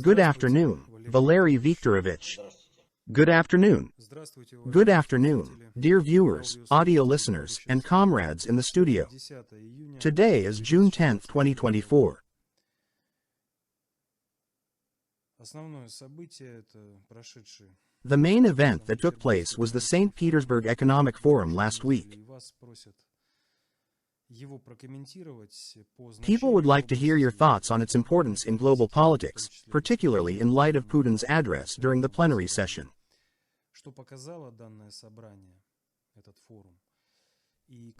Good afternoon, Valeriy Viktorovich. Good afternoon. Good afternoon, dear viewers, audio listeners, and comrades in the studio. Today is June 10, 2024. The main event that took place was the St. Petersburg Economic Forum last week. People would like to hear your thoughts on its importance in global politics, particularly in light of Putin's address during the plenary session.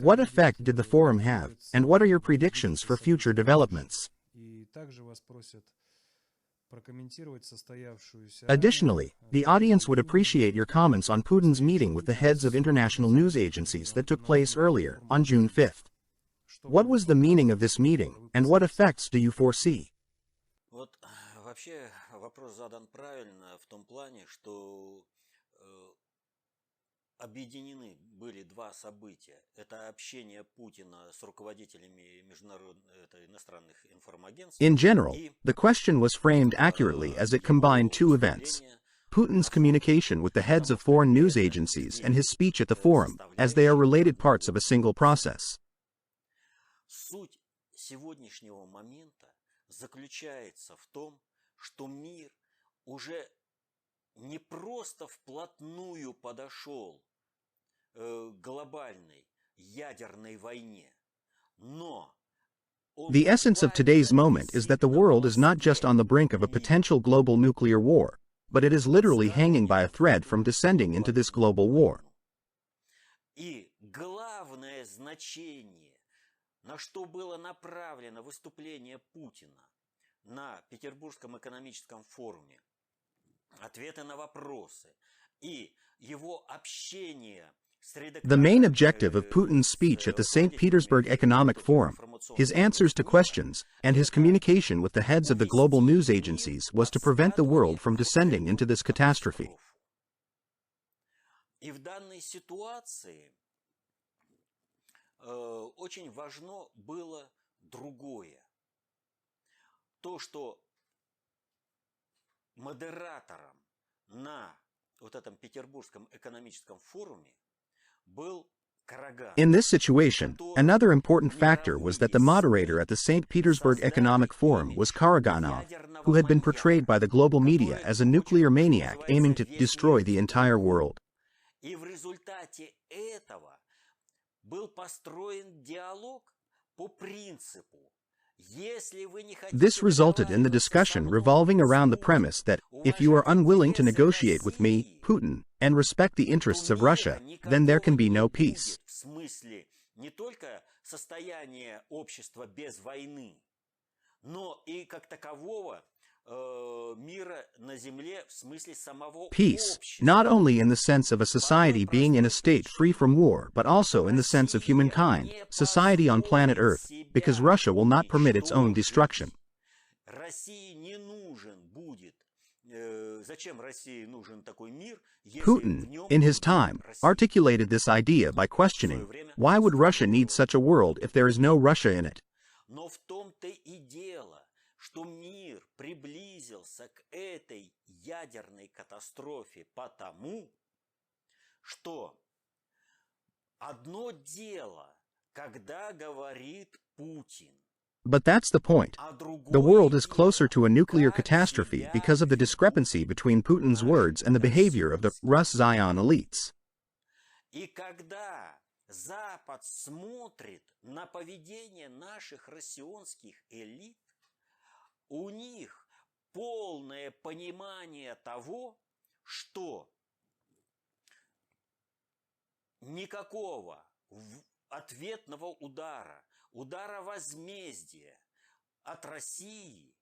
What effect did the forum have, and what are your predictions for future developments? Additionally, the audience would appreciate your comments on Putin's meeting with the heads of international news agencies that took place earlier, on June 5th. What was the meaning of this meeting, and what effects do you foresee? Вообще вопрос задан правильно в том плане, что объединены были два события. Это общение Путина с руководителями иностранных информагентств. In general, the question was framed accurately as it combined two events: Putin's communication with the heads of foreign news agencies and his speech at the forum, as they are related parts of a single process. Суть сегодняшнего момента заключается в том, что мир уже не просто вплотную подошел к глобальной ядерной войне, но The essence of today's moment is that the world is not just on the brink of a potential global nuclear war, but it is literally hanging by a thread from descending into this global war. И главное значение, на что было направлено выступление Путина на Петербургском экономическом форуме, ответы на вопросы и его общение с редакторами. The main objective of Putin's speech at the St. Petersburg Economic Forum, his answers to questions, and his communication with the heads of the global news agencies was to prevent the world from descending into this catastrophe. И в данной ситуации очень важно было другое. То, что модератором на вот этом Петербургском экономическом форуме был Караган. In this situation, another important factor was that the moderator at the St. Petersburg Economic Forum was Karaganov, who had been portrayed by the global media as a nuclear maniac aiming to destroy the entire world. И в результате этого был построен диалог по принципу. This resulted in the discussion revolving around the premise that, if you are unwilling to negotiate with me, Putin, and respect the interests of Russia, then there can be no peace. В смысле не только состояние общества без войны, но и как такового мира на земле в смысле самого Peace, общества. not only in the sense of a society being in a state free from war, but also in the sense of humankind, society on planet Earth, because Russia will not permit its own destruction. России не нужен будет. Зачем России нужен такой мир, если в Putin, нем in his time, articulated this idea by questioning, why would Russia need such a world if there is no Russia in it? Но в том-то и дело, что мир приблизился к этой ядерной катастрофе потому, что одно дело, когда говорит Путин, But that's the point. The world is closer to a nuclear catastrophe because of the discrepancy between Putin's words and the behavior of the Rus Zion elites. И когда Запад смотрит на поведение наших россионских элит, у них полное понимание того, что никакого ответного удара, удара возмездия от России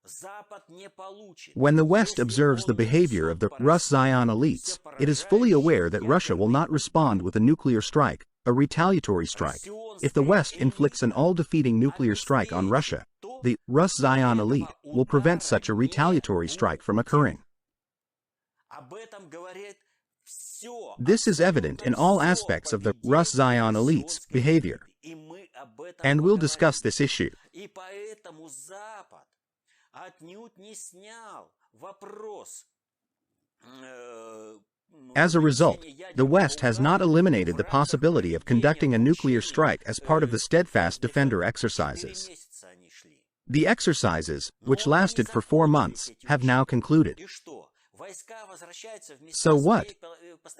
Запад не получит. When the West observes the behavior of the Rus Zion elites, it is fully aware that Russia will not respond with a nuclear strike, a retaliatory strike. If the West inflicts an all-defeating nuclear strike on Russia, the Rus Zion elite will prevent such a retaliatory strike from occurring. This is evident in all aspects of the Rus Zion elite's behavior. And we'll discuss this issue. отнюдь не снял вопрос. As a result, the West has not eliminated the possibility of conducting a nuclear strike as part of the Steadfast Defender exercises. The exercises, which lasted for 4 months, have now concluded. So what?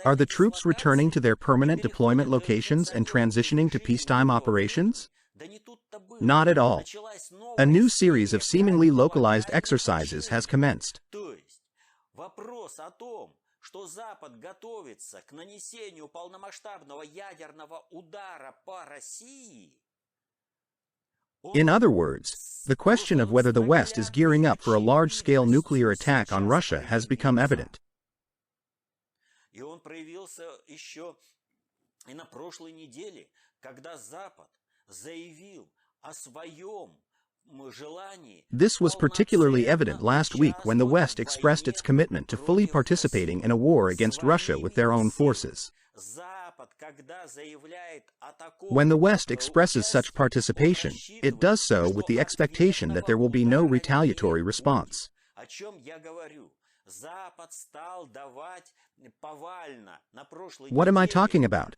Are the troops returning to their permanent deployment locations and transitioning to peacetime operations? Not at all. A new series of seemingly localized exercises has commenced. Что Запад готовится к нанесению полномасштабного ядерного удара по России. In other words, the question of whether the West is gearing up for a large-scale nuclear attack on Russia has become evident. И он проявился еще и на прошлой неделе, когда Запад заявил о своем желании. This was particularly evident last week when the West expressed its commitment to fully participating in a war against Russia with their own forces. When the West expresses such participation, it does so with the expectation that there will be no retaliatory response. What am I talking about?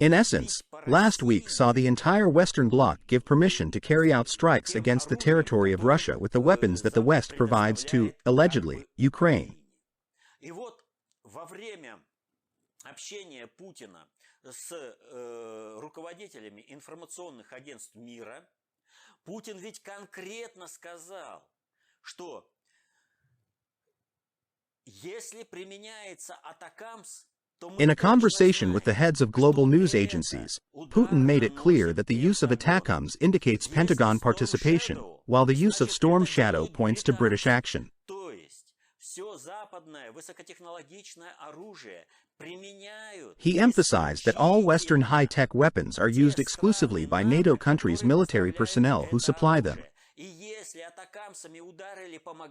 In essence, last week saw the entire Western Bloc give permission to carry out strikes against the territory of Russia with the weapons that the West provides to, allegedly, Ukraine. Общение Путина с руководителями информационных агентств мира, Путин ведь конкретно сказал, что если применяется атакамс, in a conversation with the heads of global news agencies, Putin made it clear that the use of ATACMS indicates Pentagon participation, while the use of Storm Shadow points to British action. He emphasized that all Western high-tech weapons are used exclusively by NATO countries' military personnel who supply them.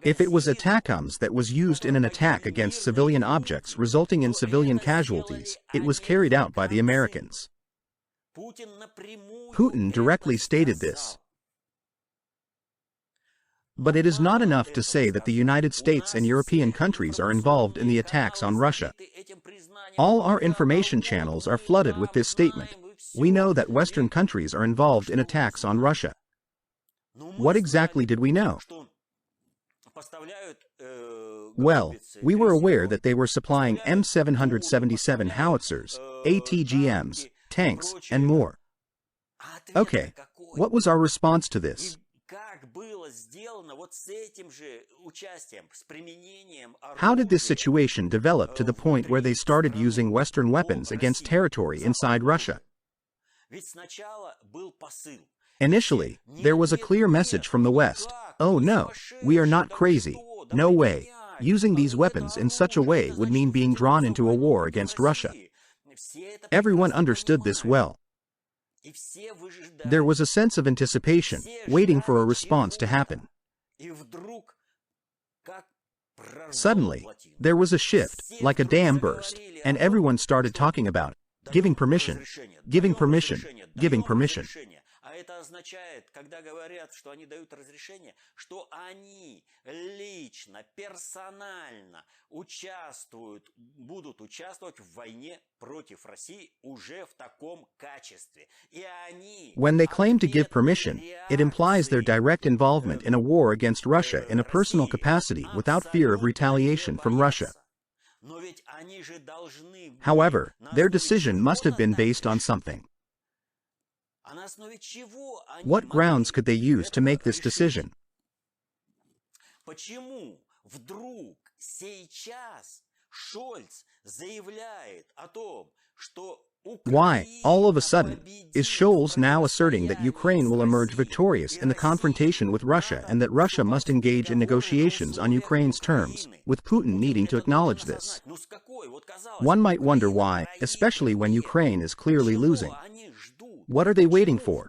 If it was ATACMS that was used in an attack against civilian objects resulting in civilian casualties, it was carried out by the Americans. Putin directly stated this. But it is not enough to say that the United States and European countries are involved in the attacks on Russia. All our information channels are flooded with this statement. We know that Western countries are involved in attacks on Russia. What exactly did we know? Well, we were aware that they were supplying M777 howitzers, ATGMs, tanks, and more. Okay, what was our response to this? How did this situation develop to the point where they started using Western weapons against territory inside Russia? Initially, there was a clear message from the West. Oh no, we are not crazy. No way. Using these weapons in such a way would mean being drawn into a war against Russia. Everyone understood this well. There was a sense of anticipation, waiting for a response to happen. Suddenly, there was a shift, like a dam burst, and everyone started talking about it. Giving permission, giving permission, giving permission. Это означает, когда говорят, что они дают разрешение, что они лично, персонально участвуют, будут участвовать в войне против России уже в таком качестве. И они... When they claim to give permission, it implies their direct involvement in a war against Russia in a personal capacity without fear of retaliation from Russia. However, their decision must have been based on something. What grounds could they use to make this decision? Why, all of a sudden, is Scholz now asserting that Ukraine will emerge victorious in the confrontation with Russia and that Russia must engage in negotiations on Ukraine's terms, with Putin needing to acknowledge this? One might wonder why, especially when Ukraine is clearly losing. What are they waiting for?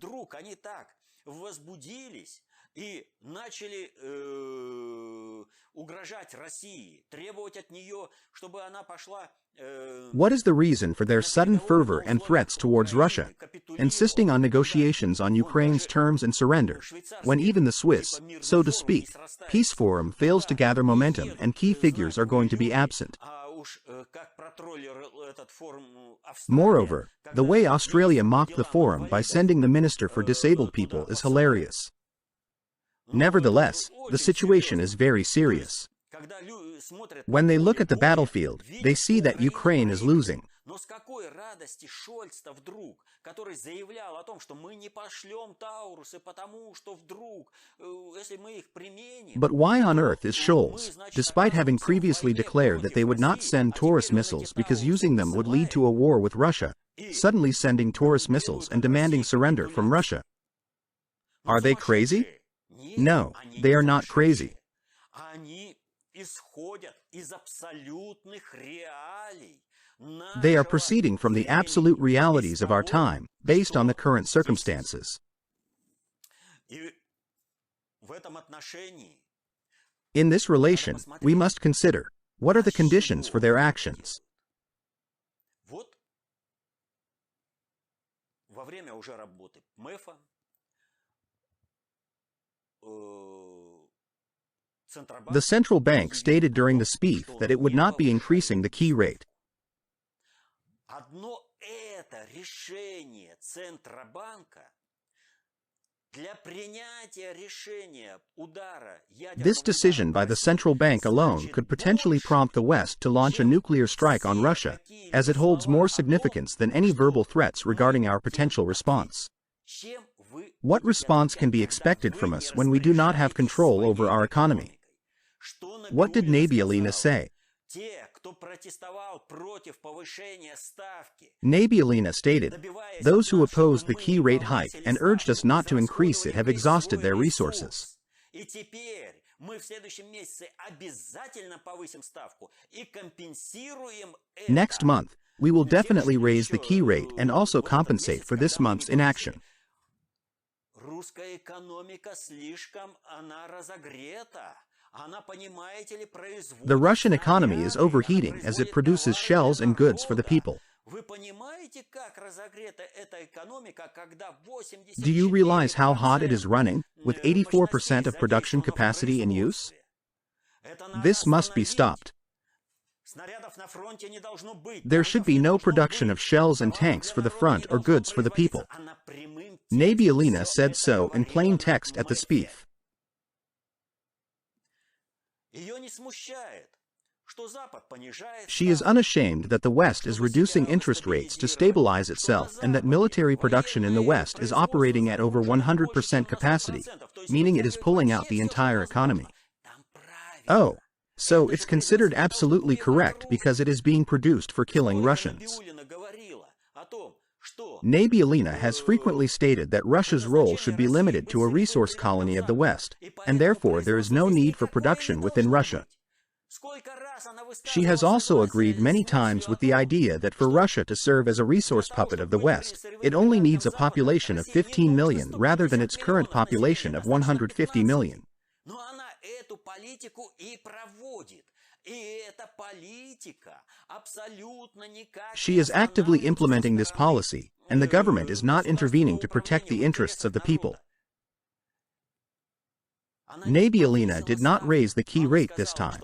What is the reason for their sudden fervor and threats towards Russia, insisting on negotiations on Ukraine's terms and surrender, when even the Swiss, so to speak, peace forum fails to gather momentum and key figures are going to be absent? Moreover, the way Australia mocked the forum by sending the Minister for Disabled People is hilarious. Nevertheless, the situation is very serious. When they look at the battlefield, they see that Ukraine is losing. But why on earth is Scholz, despite having previously declared that they would not send Taurus missiles because using them would lead to a war with Russia, suddenly sending Taurus missiles and demanding surrender from Russia? Are they crazy? No, they are not crazy. They are proceeding from the absolute realities of our time, based on the current circumstances. In this relation, we must consider, what are the conditions for their actions? The central bank stated during the speech that it would not be increasing the key rate. This decision by the central bank alone could potentially prompt the West to launch a nuclear strike on Russia, as it holds more significance than any verbal threats regarding our potential response. What response can be expected from us when we do not have control over our economy? What did Nabiullina say? Nabiullina stated, "Those who opposed the key rate hike and urged us not to increase it have exhausted their resources. Next month, we will definitely raise the key rate and also compensate for this month's inaction." The Russian economy is overheating as it produces shells and goods for the people. Do you realize how hot it is running, with 84% of production capacity in use? This must be stopped. There should be no production of shells and tanks for the front or goods for the people. Nabiullina said so in plain text at the speech. She is unashamed that the West is reducing interest rates to stabilize itself and that military production in the West is operating at over 100% capacity, meaning it is pulling out the entire economy. Oh, so it's considered absolutely correct because it is being produced for killing Russians. Nabiullina has frequently stated that Russia's role should be limited to a resource colony of the West, and therefore there is no need for production within Russia. She has also agreed many times with the idea that for Russia to serve as a resource puppet of the West, it only needs a population of 15 million rather than its current population of 150 million. She is actively implementing this policy, and the government is not intervening to protect the interests of the people. Nabiullina did not raise the key rate this time.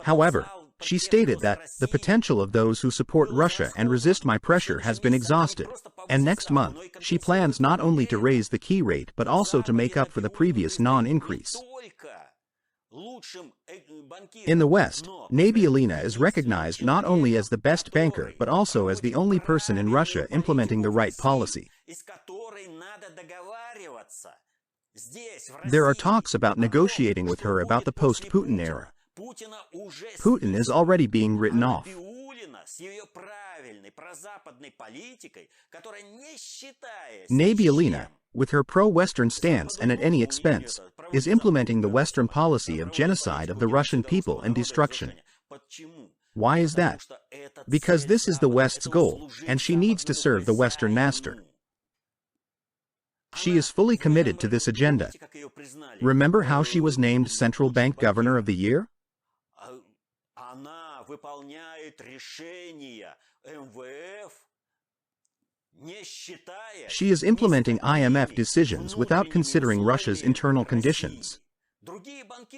However, she stated that the potential of those who support Russia and resist my pressure has been exhausted, and next month, she plans not only to raise the key rate but also to make up for the previous non-increase. In the West, Nabiullina is recognized not only as the best banker but also as the only person in Russia implementing the right policy. There are talks about negotiating with her about the post-Putin era. Putin is already being written off. Nabiullina, with her pro-Western stance and at any expense, is implementing the Western policy of genocide of the Russian people and destruction. Why is that? Because this is the West's goal, and she needs to serve the Western master. She is fully committed to this agenda. Remember how she was named Central Bank Governor of the Year? Она выполняет решения МВФ, не считая... She is implementing IMF decisions without considering Russia's internal conditions.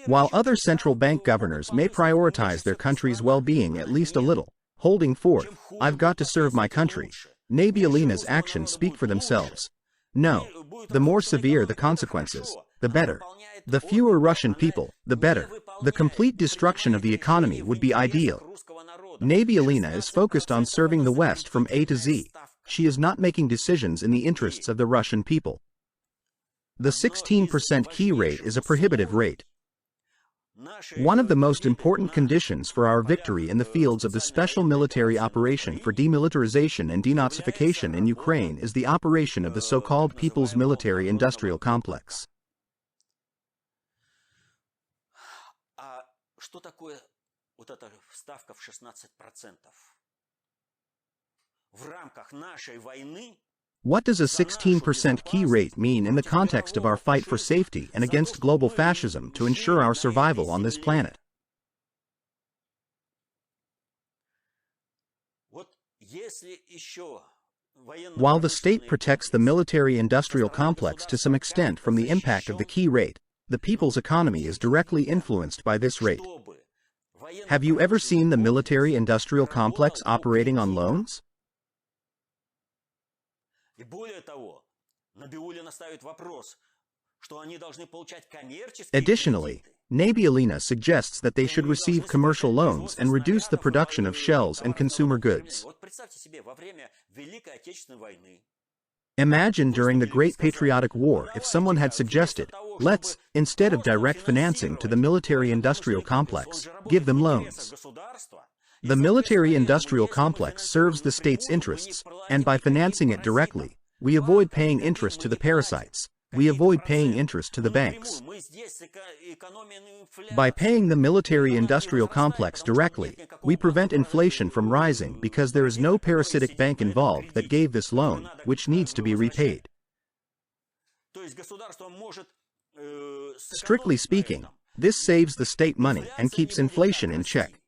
While other central bank governors may prioritize their country's well-being at least a little, holding forth, "I've got to serve my country," Nabiullina's actions speak for themselves. No, the more severe the consequences, the better. The fewer Russian people, the better. The complete destruction of the economy would be ideal. Nabiullina is focused on serving the West from A to Z. She is not making decisions in the interests of the Russian people. The 16% key rate is a prohibitive rate. One of the most important conditions for our victory in the fields of the special military operation for demilitarization and denazification in Ukraine is the operation of the so-called People's Military-Industrial Complex. Что такое вот эта ставка в 16%? В рамках нашей войны... What does a 16% key rate mean in the context of our fight for safety and against global fascism to ensure our survival on this planet? While the state protects the military-industrial complex to some extent from the impact of the key rate, the people's economy is directly influenced by this rate. Have you ever seen the military-industrial complex operating on loans? Additionally, Nabiullina suggests that they should receive commercial loans and reduce the production of shells and consumer goods. Imagine during the Great Patriotic War if someone had suggested, let's, instead of direct financing to the military-industrial complex, give them loans. The military-industrial complex serves the state's interests, and by financing it directly, we avoid paying interest to the parasites. We avoid paying interest to the banks. By paying the military-industrial complex directly, we prevent inflation from rising because there is no parasitic bank involved that gave this loan, which needs to be repaid. Strictly speaking, this saves the state money and keeps inflation in check.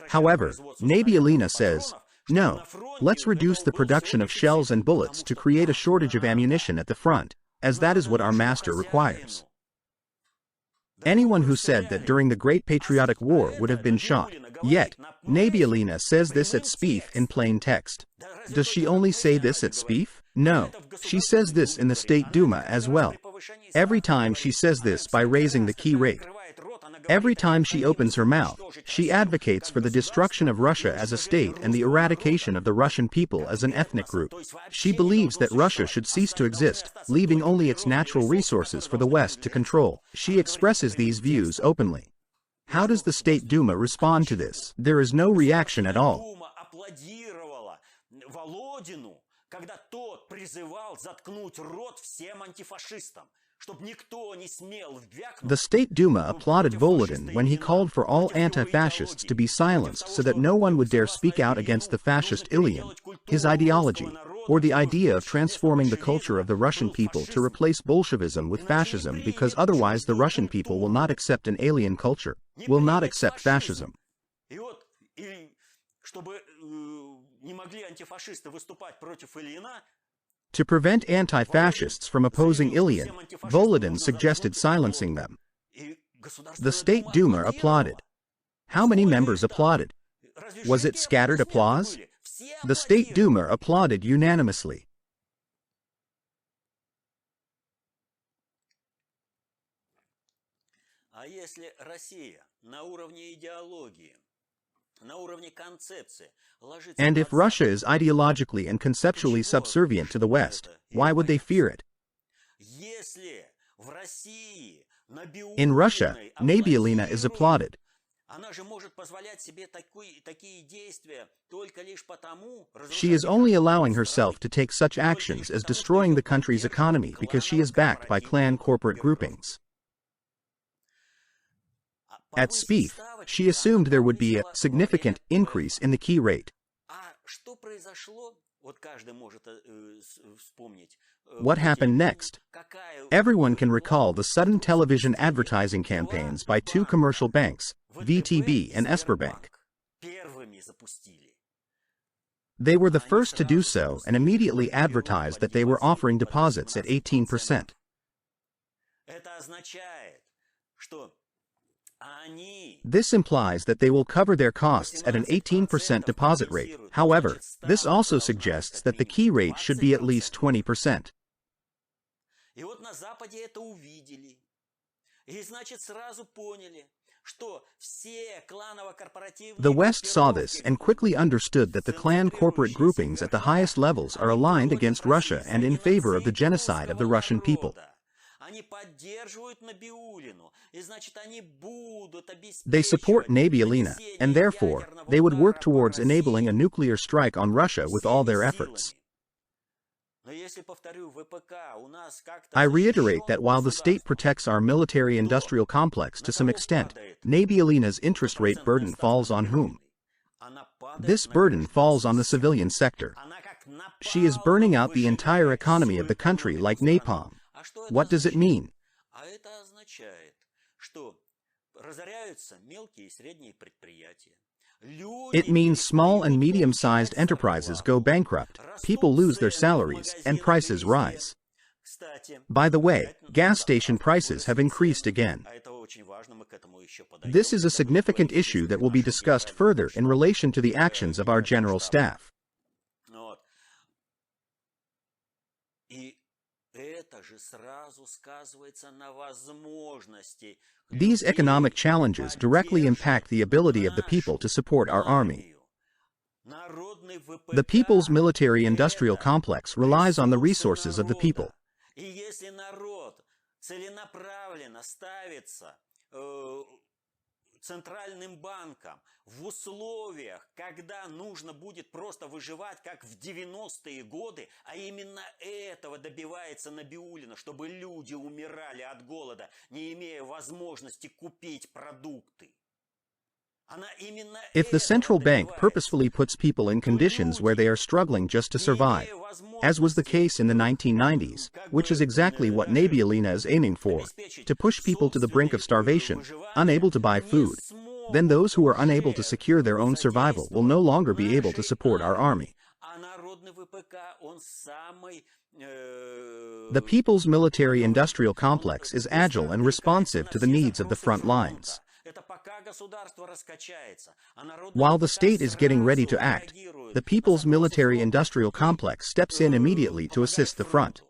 However, Nabiullina says, no, let's reduce the production of shells and bullets to create a shortage of ammunition at the front, as that is what our master requires. Anyone who said that during the Great Patriotic War would have been shot. Yet, Nabiullina says this at SPIF in plain text. Does she only say this at SPIF? No, she says this in the State Duma as well. Every time she says this by raising the key rate. Every time she opens her mouth, she advocates for the destruction of Russia as a state and the eradication of the Russian people as an ethnic group. She believes that Russia should cease to exist, leaving only its natural resources for the West to control. She expresses these views openly. How does the State Duma respond to this? There is no reaction at all. The State Duma applauded Volodin when he called for all anti-fascists to be silenced so that no one would dare speak out against the fascist Ilyin, his ideology, or the idea of transforming the culture of the Russian people to replace Bolshevism with fascism, because otherwise the Russian people will not accept an alien culture, will not accept fascism. To prevent anti-fascists from opposing Ilyin, Volodin suggested silencing them. The State Duma applauded. How many members applauded? Was it scattered applause? The State Duma applauded unanimously. And if Russia is ideologically and conceptually subservient to the West, why would they fear it? In Russia, Nabiullina is applauded. She is only allowing herself to take such actions as destroying the country's economy because she is backed by clan corporate groupings. At SPIF, she assumed there would be a significant increase in the key rate. что произошло? Вот каждый может вспомнить. What happened next? Everyone can recall the sudden television advertising campaigns by two commercial banks, VTB and SberBank. Первыми запустили. They were the first to do so and immediately advertised that they were offering deposits at 18%. Это означает, что This implies that they will cover their costs at an 18% deposit rate. However, this also suggests that the key rate should be at least 20%. И вот на Западе это увидели. И значит сразу поняли, что все кланово-корпоративные The West saw this and quickly understood that the clan corporate groupings at the highest levels are aligned against Russia and in favor of the genocide of the Russian people. They support Nabiullina, and therefore, they would work towards enabling a nuclear strike on Russia with all their efforts. I reiterate that while the state protects our military-industrial complex to some extent, Nabiullina's interest rate burden falls on whom? This burden falls on the civilian sector. She is burning out the entire economy of the country like napalm. What does it mean? It means small and medium-sized enterprises go bankrupt, people lose their salaries, and prices rise. By the way, gas station prices have increased again. This is a significant issue that will be discussed further in relation to the actions of our General Staff. These economic challenges directly impact the ability of the people to support our army. The people's military-industrial complex relies on the resources of the people. Центральным банком в условиях, когда нужно будет просто выживать, как в 90-е годы, а именно этого добивается Набиуллина, чтобы люди умирали от голода, не имея возможности купить продукты. If the central bank purposefully puts people in conditions where they are struggling just to survive, as was the case in the 1990s, which is exactly what Nabiullina is aiming for, to push people to the brink of starvation, unable to buy food, then those who are unable to secure their own survival will no longer be able to support our army. The people's military-industrial complex is agile and responsive to the needs of the front lines. While the state is getting ready to act, the people's military-industrial complex steps in immediately to assist the front.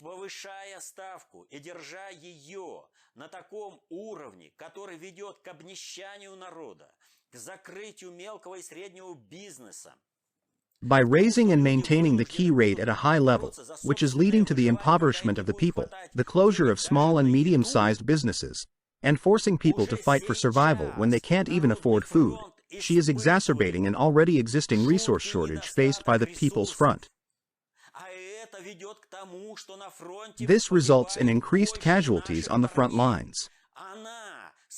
Повышая ставку и держа ее на таком уровне, который ведет к обнищанию народа, к закрытию мелкого и среднего бизнеса. By raising and maintaining the key rate at a high level, which is leading to the impoverishment of the people, the closure of small and medium-sized businesses, and forcing people to fight for survival when they can't even afford food, she is exacerbating an already existing resource shortage faced by the People's Front. This results in increased casualties on the front lines.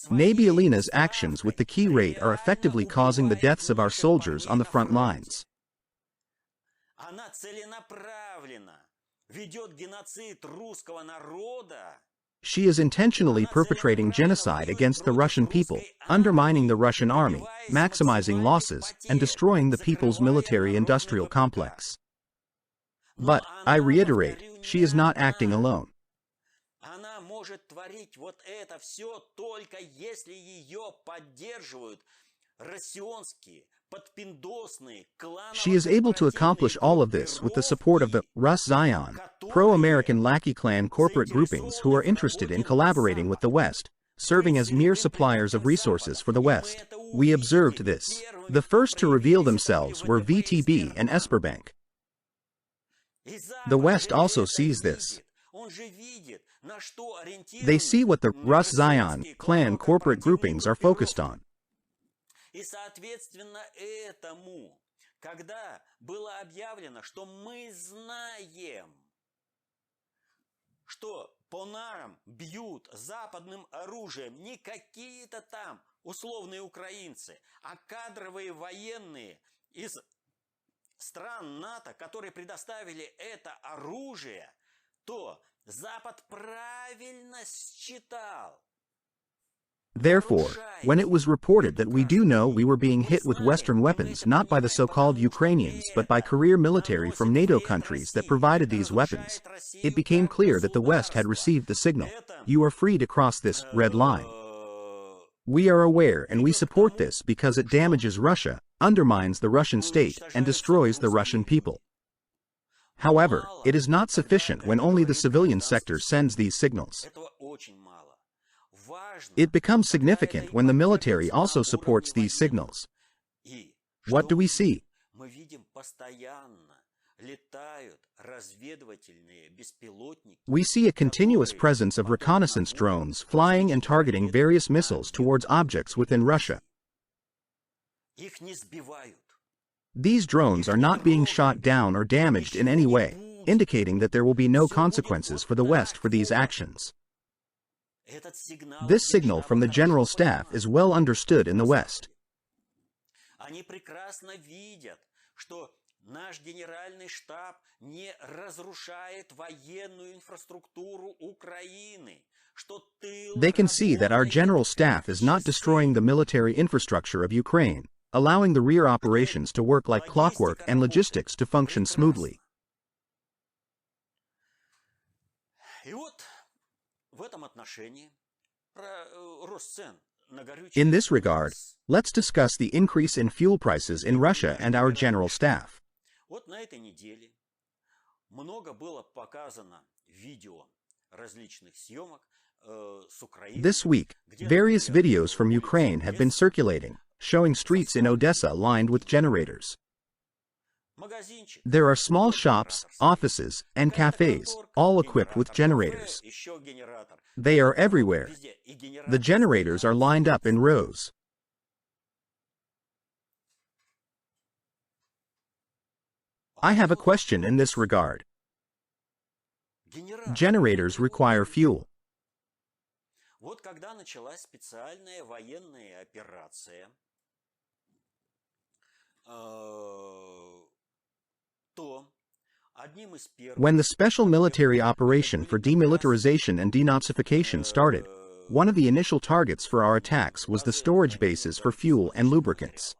Nabiullina's actions with the key rate are effectively causing the deaths of our soldiers on the front lines. She is intentionally perpetrating genocide against the Russian people, undermining the Russian army, maximizing losses, and destroying the people's military-industrial complex. But, I reiterate, she is not acting alone. Она может творить вот это все только если ее поддерживают россионские подпиндосные кланово-корпоративные. She is able to accomplish all of this with the support of the Rus Zion, pro-American Lackey clan corporate groupings who are interested in collaborating with the West, serving as mere suppliers of resources for the West. We observed this. The first to reveal themselves were VTB and SberBank. The West also sees this. They see what the Rus Zion clan corporate groupings are focused on. И соответственно этому, когда было объявлено, что мы знаем, что по нам бьют западным оружием не какие-то там условные украинцы, а кадровые военные из стран НАТО, которые предоставили это оружие, то Запад правильно считал. Therefore, when it was reported that we do know we were being hit with Western weapons not by the so-called Ukrainians but by career military from NATO countries that provided these weapons, it became clear that the West had received the signal. You are free to cross this red line. We are aware and we support this because it damages Russia, undermines the Russian state, and destroys the Russian people. However, it is not sufficient when only the civilian sector sends these signals. It becomes significant when the military also supports these signals. What do we see? We see a continuous presence of reconnaissance drones flying and targeting various missiles towards objects within Russia. These drones are not being shot down or damaged in any way, indicating that there will be no consequences for the West for these actions. This signal from the General Staff is well understood in the West. They can see that our General Staff is not destroying the military infrastructure of Ukraine, allowing the rear operations to work like clockwork and logistics to function smoothly. In this regard, let's discuss the increase in fuel prices in Russia and our General Staff. This week, various videos from Ukraine have been circulating, showing streets in Odessa lined with generators. There are small shops, offices, and cafes, all equipped with generators. They are everywhere. The generators are lined up in rows. I have a question in this regard. Generators require fuel. When the special military operation for demilitarization and denazification started, one of the initial targets for our attacks was the storage bases for fuel and lubricants.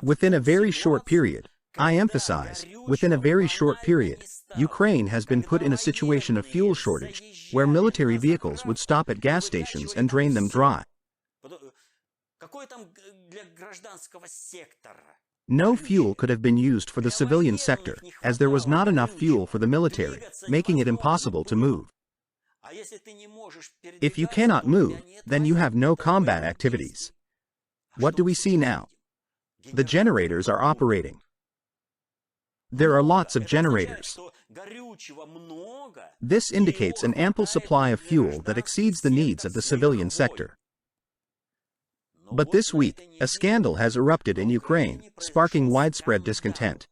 Within a very short period, I emphasize, within a very short period, Ukraine has been put in a situation of fuel shortage, where military vehicles would stop at gas stations and drain them dry. No fuel could have been used for the civilian sector, as there was not enough fuel for the military, making it impossible to move. If you cannot move, then you have no combat activities. What do we see now? The generators are operating. There are lots of generators. This indicates an ample supply of fuel that exceeds the needs of the civilian sector. But this week, a scandal has erupted in Ukraine, sparking widespread discontent.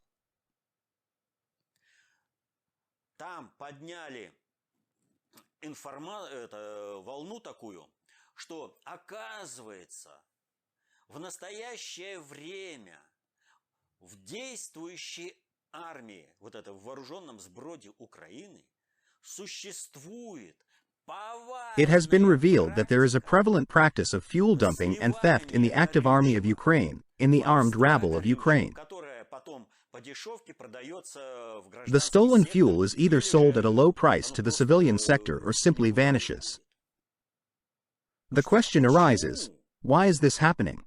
В настоящее время в действующей армии, вот это в вооруженном сброде Украины, существует повальная... It has been revealed that there is a prevalent practice of fuel dumping and theft in the active army of Ukraine, in the armed rabble of Ukraine. The stolen fuel is either sold at a low price to the civilian sector or simply vanishes. The question arises, why is this happening?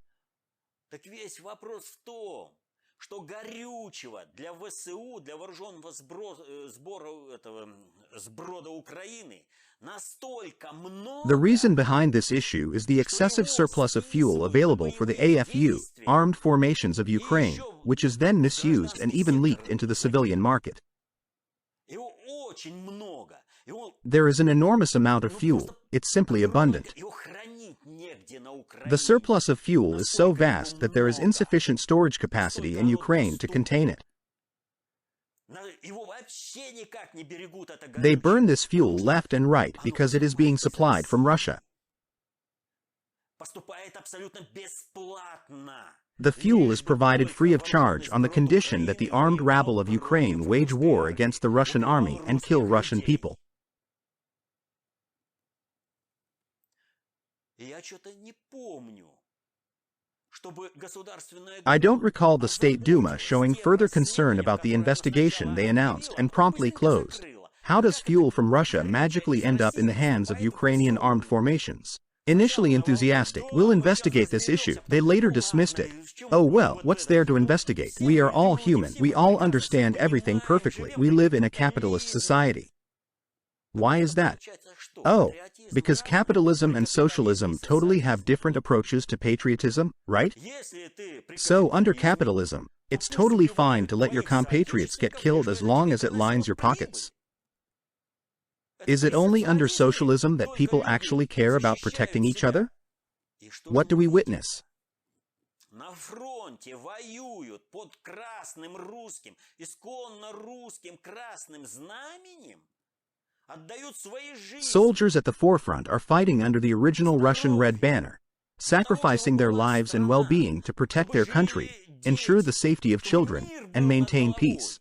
Так весь вопрос в том, что горючего для ВСУ, для вооруженного сброда Украины настолько много... The reason behind this issue is the excessive surplus of fuel available for the AFU, armed formations of Ukraine, which is then misused and even leaked into the civilian market. There is an enormous amount of fuel, it's simply abundant. The surplus of fuel is so vast that there is insufficient storage capacity in Ukraine to contain it. They burn this fuel left and right because it is being supplied from Russia. The fuel is provided free of charge on the condition that the armed rabble of Ukraine wage war against the Russian army and kill Russian people. I don't recall the State Duma showing further concern about the investigation they announced and promptly closed. How does fuel from Russia magically end up in the hands of Ukrainian armed formations? Initially enthusiastic, we'll investigate this issue. They later dismissed it. Oh well, what's there to investigate? We are all human. We all understand everything perfectly. We live in a capitalist society. Why is that? Oh, because capitalism and socialism totally have different approaches to patriotism, right? So under capitalism, it's totally fine to let your compatriots get killed as long as it lines your pockets. Is it only under socialism that people actually care about protecting each other? What do we witness? Soldiers at the forefront are fighting under the original Russian Red Banner, sacrificing their lives and well-being to protect their country, ensure the safety of children, and maintain peace.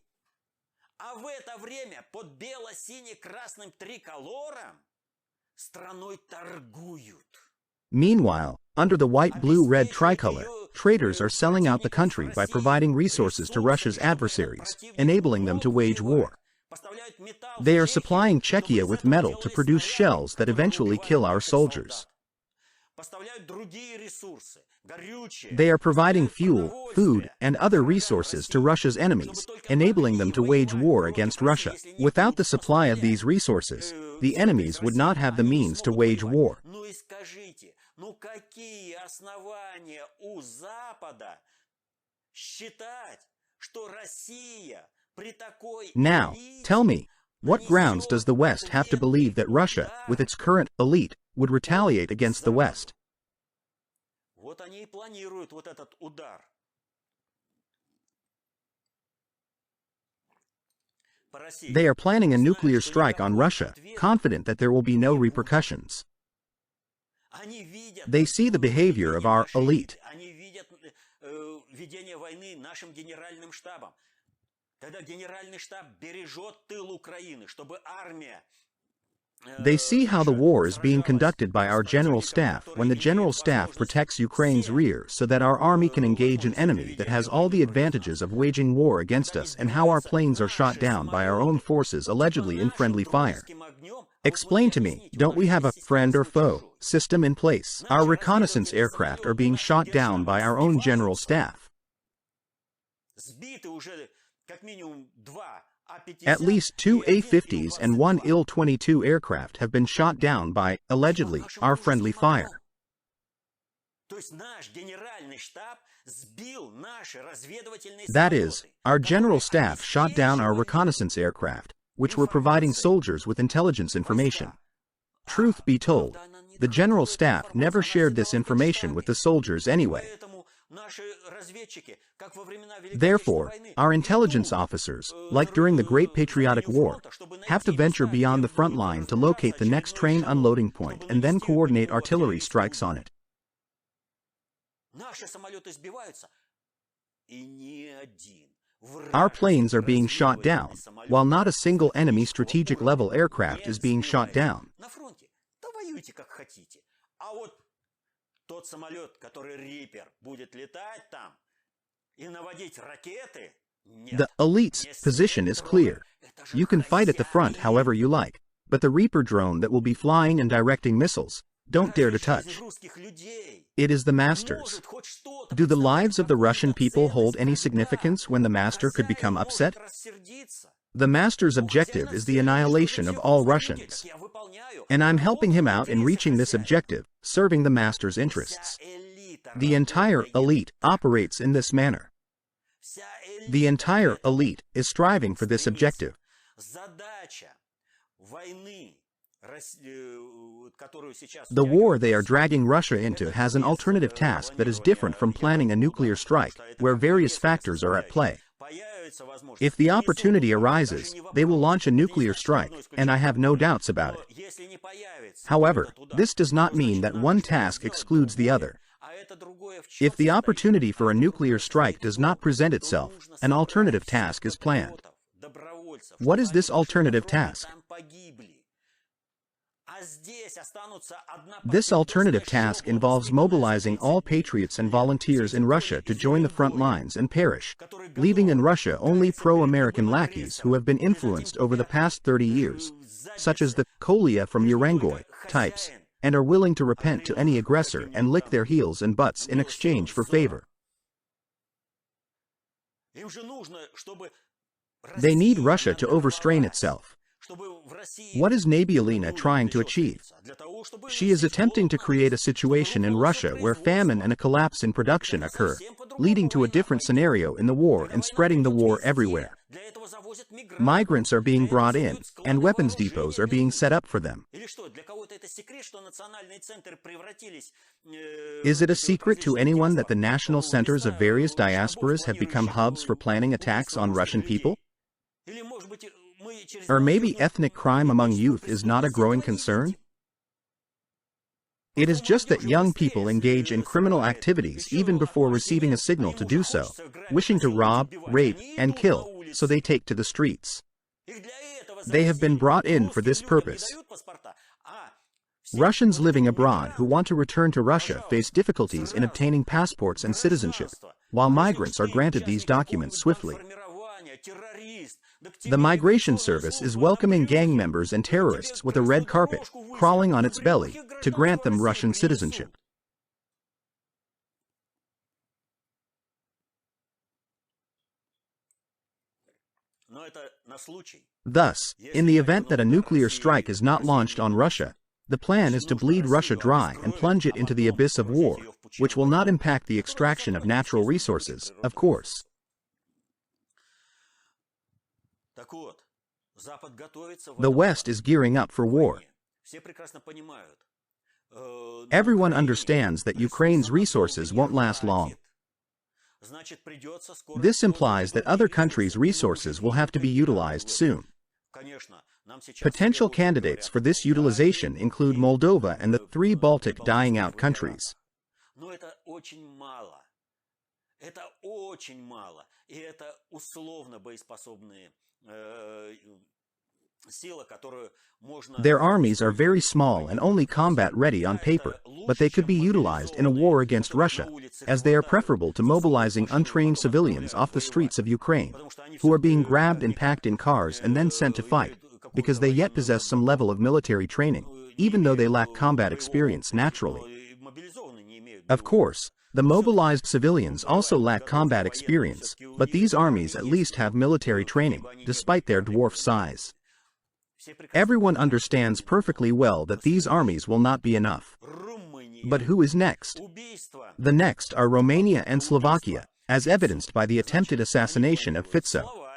Meanwhile, under the white-blue-red tricolor, traders are selling out the country by providing resources to Russia's adversaries, enabling them to wage war. They are supplying Czechia with metal to produce shells that eventually kill our soldiers. They are providing fuel, food, and other resources to Russia's enemies, enabling them to wage war against Russia. Without the supply of these resources, the enemies would not have the means to wage war. Now, tell me, what grounds does the West have to believe that Russia, with its current elite, would retaliate against the West? They are planning a nuclear strike on Russia, confident that there will be no repercussions. They see the behavior of our elite. They see how the war is being conducted by our general staff when the general staff protects Ukraine's rear so that our army can engage an enemy that has all the advantages of waging war against us, and how our planes are shot down by our own forces allegedly in friendly fire. Explain to me, don't we have a friend or foe system in place? Our reconnaissance aircraft are being shot down by our own general staff. At least 2 A-50s and 1 Il-22 aircraft have been shot down by, allegedly, our friendly fire. That is, our general staff shot down our reconnaissance aircraft, which were providing soldiers with intelligence information. Truth be told, the general staff never shared this information with the soldiers anyway. Therefore, our intelligence officers, like during the Great Patriotic War, have to venture beyond the front line to locate the next train unloading point and then coordinate artillery strikes on it. Our planes are being shot down, while not a single enemy strategic-level aircraft is being shot down. The elite's position is clear. You can fight at the front however you like, but the Reaper drone that will be flying and directing missiles, don't dare to touch. It is the masters. Do the lives of the Russian people hold any significance when the master could become upset? The master's objective is the annihilation of all Russians. And I'm helping him out in reaching this objective, serving the master's interests. The entire elite operates in this manner. The entire elite is striving for this objective. The war they are dragging Russia into has an alternative task that is different from planning a nuclear strike, where various factors are at play. If the opportunity arises, they will launch a nuclear strike, and I have no doubts about it. However, this does not mean that one task excludes the other. If the opportunity for a nuclear strike does not present itself, an alternative task is planned. What is this alternative task? This alternative task involves mobilizing all patriots and volunteers in Russia to join the front lines and perish, leaving in Russia only pro-American lackeys who have been influenced over the past 30 years, such as the Kolya from Urengoy types, and are willing to repent to any aggressor and lick their heels and butts in exchange for favor. They need Russia to overstrain itself. What is Nabiullina trying to achieve? She is attempting to create a situation in Russia where famine and a collapse in production occur, leading to a different scenario in the war and spreading the war everywhere. Migrants are being brought in, and weapons depots are being set up for them. Is it a secret to anyone that the national centers of various diasporas have become hubs for planning attacks on Russian people? Or maybe ethnic crime among youth is not a growing concern? It is just that young people engage in criminal activities even before receiving a signal to do so, wishing to rob, rape, and kill, so they take to the streets. They have been brought in for this purpose. Russians living abroad who want to return to Russia face difficulties in obtaining passports and citizenship, while migrants are granted these documents swiftly. The Migration Service is welcoming gang members and terrorists with a red carpet, crawling on its belly, to grant them Russian citizenship. Thus, in the event that a nuclear strike is not launched on Russia, the plan is to bleed Russia dry and plunge it into the abyss of war, which will not impact the extraction of natural resources, of course. The West is gearing up for war. Everyone understands that Ukraine's resources won't last long. This implies that other countries' resources will have to be utilized soon. Potential candidates for this utilization include Moldova and the 3 Baltic dying out countries. Their armies are very small and only combat ready on paper, but they could be utilized in a war against Russia, as they are preferable to mobilizing untrained civilians off the streets of Ukraine, who are being grabbed and packed in cars and then sent to fight, because they yet possess some level of military training, even though they lack combat experience naturally. Of course, the mobilized civilians also lack combat experience, but these armies at least have military training, despite their dwarf size. Everyone understands perfectly well that these armies will not be enough. But who is next? The next are Romania and Slovakia, as evidenced by the attempted assassination of Fico.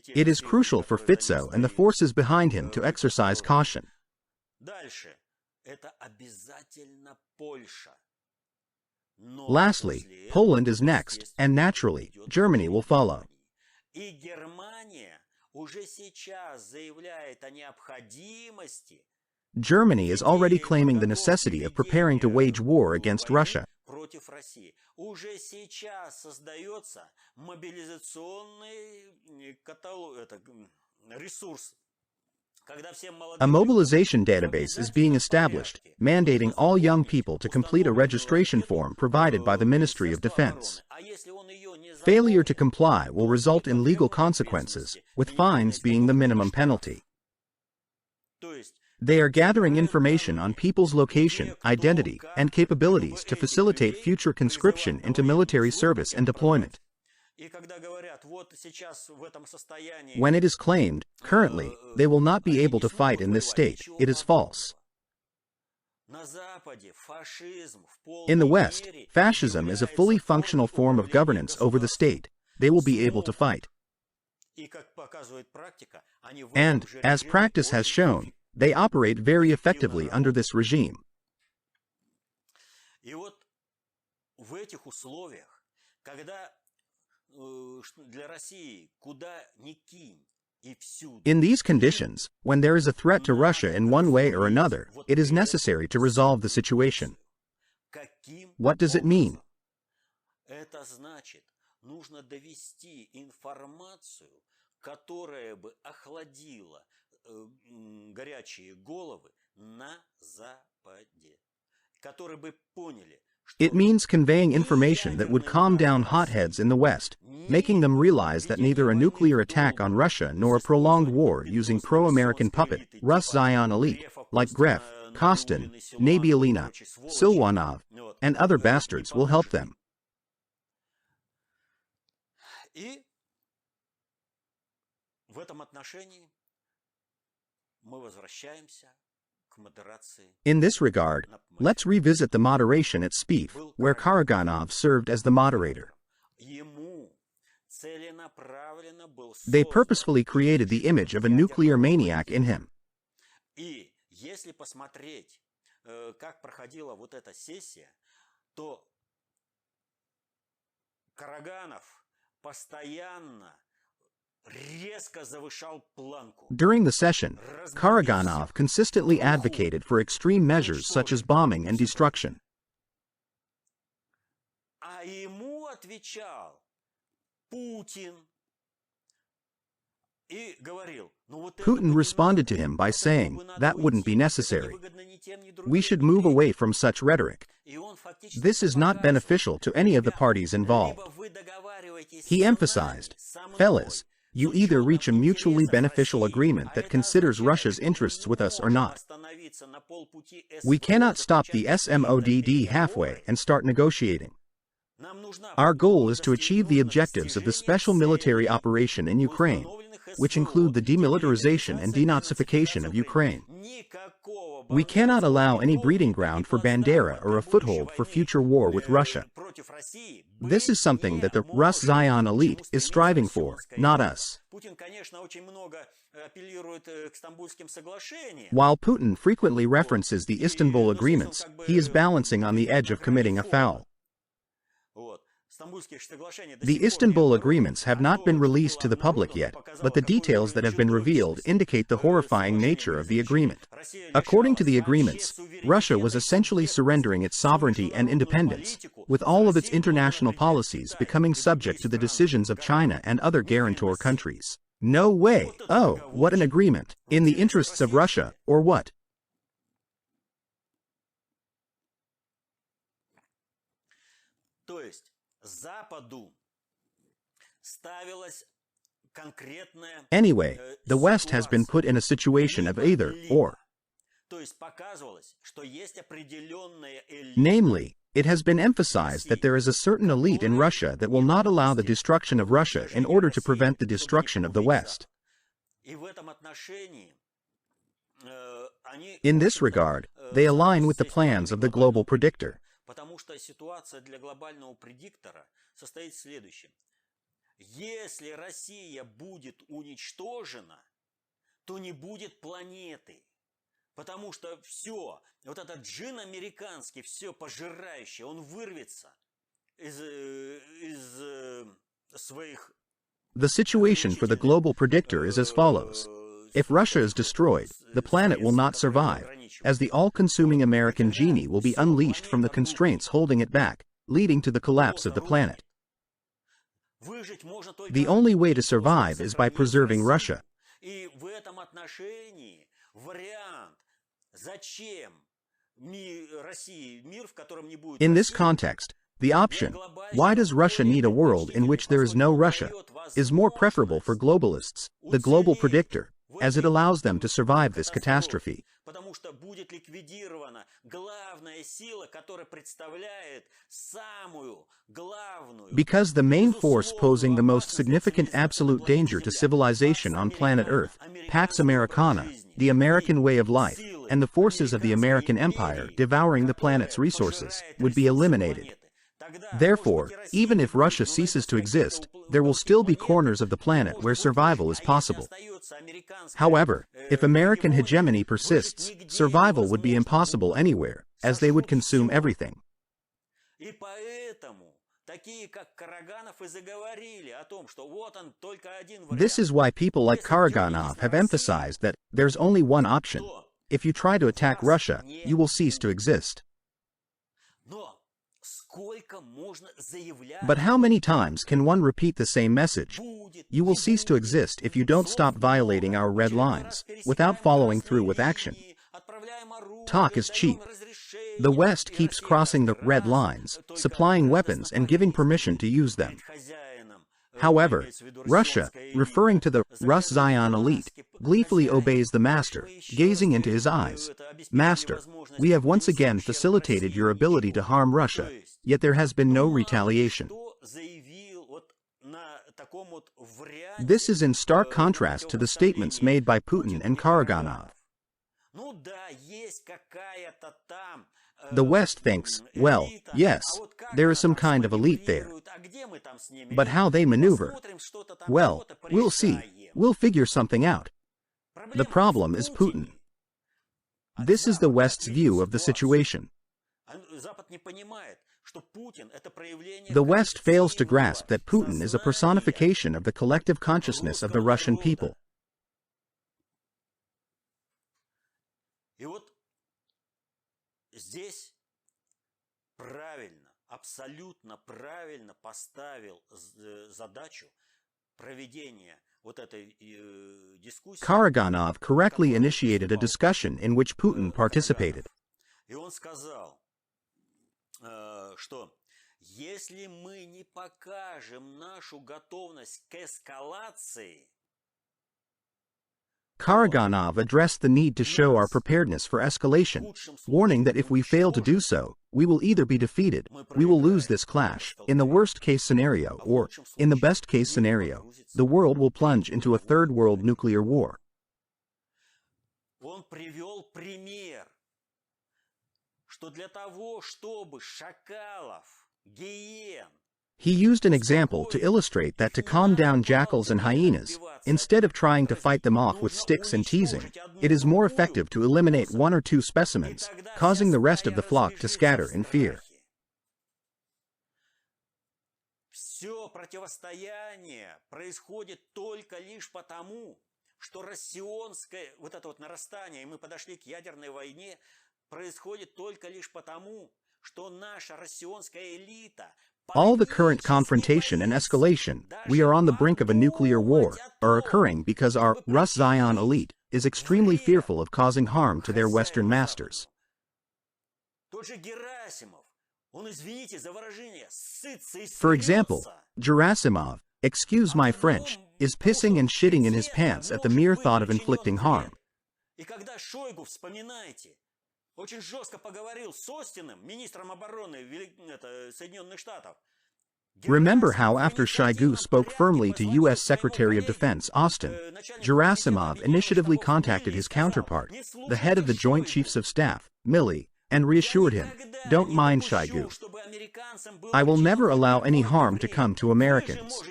It is crucial for Fico and the forces behind him to exercise caution. Lastly, Poland is next, and naturally, Germany will follow. Germany is already claiming the necessity of preparing to wage war against Russia. A mobilization database is being established, mandating all young people to complete a registration form provided by the Ministry of Defense. Failure to comply will result in legal consequences, with fines being the minimum penalty. They are gathering information on people's location, identity, and capabilities to facilitate future conscription into military service and deployment. When it is claimed, currently, they will not be able to fight in this state, it is false. In the West, fascism is a fully functional form of governance over the state. They will be able to fight. And, as practice has shown, they operate very effectively under this regime. И вот в этих условиях, когда для России куда ни кинь и всюду. In these conditions, when there is a threat to Russia in one way or another, it is necessary to resolve the situation. What does it mean? Это значит, нужно довести информацию, которая бы охладила горячие головы на Западе, которые бы поняли. It means conveying information that would calm down hotheads in the West, making them realize that neither a nuclear attack on Russia nor a prolonged war using pro-American puppet, Rus Zion elite, like Gref, Kostin, Nabialina, Silwanov, and other bastards will help them. И в этом отношении мы возвращаемся. In this regard, let's revisit the moderation at SPIF, where Karaganov served as the moderator. They purposefully created the image of a nuclear maniac in him. И если посмотреть, как проходила вот эта сессия, то Караганов постоянно During the session, Karaganov consistently advocated for extreme measures such as bombing and destruction. А ему отвечал Putin и говорил, Putin responded to him by saying that wouldn't be necessary. We should move away from such rhetoric. This is not beneficial to any of the parties involved. He emphasized, fellas, you either reach a mutually beneficial agreement that considers Russia's interests with us or not. We cannot stop the SMODD halfway and start negotiating. Our goal is to achieve the objectives of the special military operation in Ukraine, which include the demilitarization and denazification of Ukraine. We cannot allow any breeding ground for Bandera or a foothold for future war with Russia. This is something that the Rus Zion elite is striving for, not us. While Putin frequently references the Istanbul agreements, he is balancing on the edge of committing a foul. The Istanbul agreements have not been released to the public yet, but the details that have been revealed indicate the horrifying nature of the agreement. According to the agreements, Russia was essentially surrendering its sovereignty and independence, with all of its international policies becoming subject to the decisions of China and other guarantor countries. No way! Oh, what an agreement! In the interests of Russia, or what? Anyway, the West has been put in a situation of either or. Namely, it has been emphasized that there is a certain elite in Russia that will not allow the destruction of Russia in order to prevent the destruction of the West. In this regard, they align with the plans of the global predictor. Потому что ситуация для глобального предиктора состоит в следующем. Если Россия будет уничтожена, то не будет планеты. Потому что все, вот этот джин американский, все пожирающий, он вырвется из своих... The situation for the global predictor is as follows. If Russia is destroyed, the planet will not survive, as the all-consuming American genie will be unleashed from the constraints holding it back, leading to the collapse of the planet. The only way to survive is by preserving Russia. In this context, the option, why does Russia need a world in which there is no Russia, is more preferable for globalists, the global predictor, as it allows them to survive this catastrophe. Because the main force posing the most significant absolute danger to civilization on planet Earth, Pax Americana, the American way of life, and the forces of the American empire devouring the planet's resources, would be eliminated. Therefore, even if Russia ceases to exist, there will still be corners of the planet where survival is possible. However, if American hegemony persists, survival would be impossible anywhere, as they would consume everything. И поэтому такие, как Караганов, и заговорили о том, что вот он только один вариант. This is why people like Karaganov have emphasized that there's only one option. If you try to attack Russia, you will cease to exist. Но сколько можно заявлять? But how many times can one repeat the same message? You will cease to exist if you don't stop violating our red lines, without following through with action. Talk is cheap. The West keeps crossing the red lines, supplying weapons and giving permission to use them. However, Russia, referring to the Rus Zion elite, gleefully obeys the master, gazing into his eyes. Master, we have once again facilitated your ability to harm Russia, yet there has been no retaliation. This is in stark contrast to the statements made by Putin and Karaganov. The West thinks, well, yes, there is some kind of elite there. But how they maneuver? Well, we'll see. We'll figure something out. The problem is Putin. This is the West's view of the situation. The West fails to grasp that Putin is a personification of the collective consciousness of the Russian people. Здесь правильно, абсолютно правильно поставил задачу проведения вот этой дискуссии. Karaganov correctly initiated a discussion in which Putin participated. И он сказал, что если мы не покажем нашу готовность к эскалации, Karaganov addressed the need to show our preparedness for escalation, warning that if we fail to do so, we will either be defeated, we will lose this clash, in the worst-case scenario, or, in the best-case scenario, the world will plunge into a third world nuclear war. Он привел пример, что для того, чтобы шакалов, гиен, He used an example to illustrate that to calm down jackals and hyenas, instead of trying to fight them off with sticks and teasing, it is more effective to eliminate one or two specimens, causing the rest of the flock to scatter in fear. Все противостояние происходит только лишь потому, что россионское, вот это вот нарастание, и мы подошли к ядерной войне, происходит только лишь потому, что наша россионская элита. All the current confrontation and escalation, we are on the brink of a nuclear war, are occurring because our Rus Zion elite is extremely fearful of causing harm to their Western masters. For example, Gerasimov, excuse my French, is pissing and shitting in his pants at the mere thought of inflicting harm. Очень жестко поговорил с Остином, министром обороны Соединенных Штатов. Remember how after Shoigu spoke firmly to U.S. Secretary of Defense Austin, Gerasimov initiatively contacted his counterpart, the head of the Joint Chiefs of Staff, Milley, and reassured him, don't mind Shoigu. I will never allow any harm to come to Americans.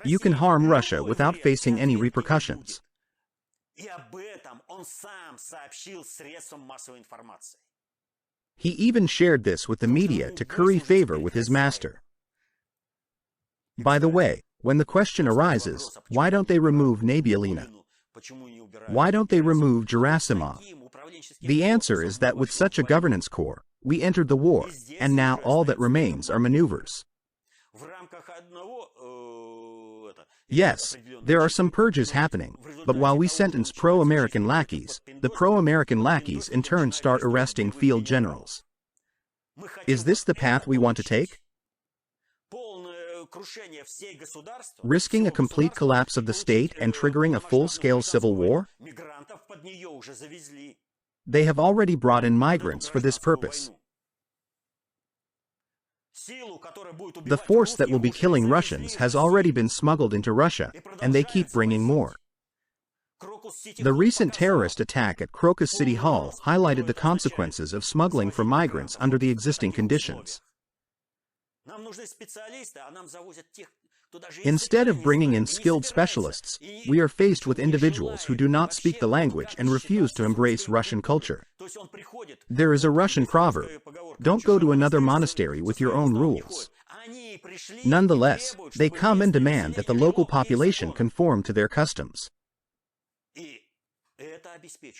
You can harm Russia without facing any repercussions. He even shared this with the media to curry favor with his master. By the way, when the question arises, why don't they remove Nabialina? Why don't they remove Gerasimov? The answer is that with such a governance core, we entered the war, and now all that remains are maneuvers. Yes, there are some purges happening, but while we sentence pro-American lackeys, the pro-American lackeys in turn start arresting field generals. Is this the path we want to take? Risking a complete collapse of the state and triggering a full-scale civil war? They have already brought in migrants for this purpose. The force that will be killing Russians has already been smuggled into Russia, and they keep bringing more. The recent terrorist attack at Crocus City Hall highlighted the consequences of smuggling for migrants under the existing conditions. Instead of bringing in skilled specialists, we are faced with individuals who do not speak the language and refuse to embrace Russian culture. There is a Russian proverb, "Don't go to another monastery with your own rules." Nonetheless, they come and demand that the local population conform to their customs.